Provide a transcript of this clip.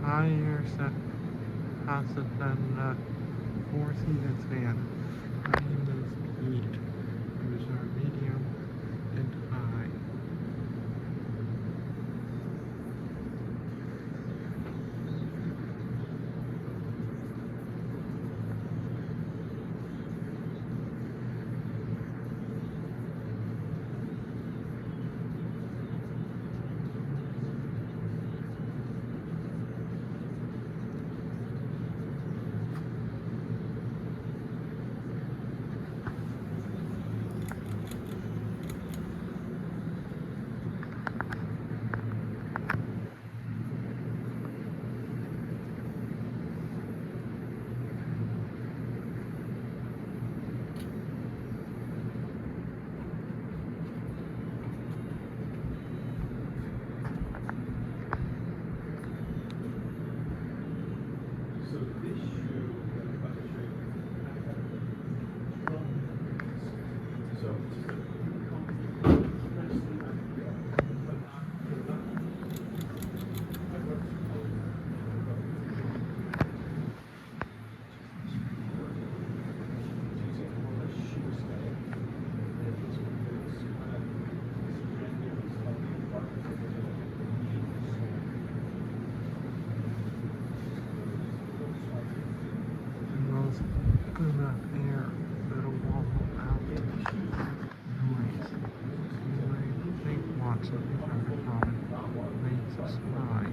higher set passes than the four-seated fan. Rainbows heat. Those are medium and high. Good enough air, little wall out. Noise. You may think lots of different common ways of sky.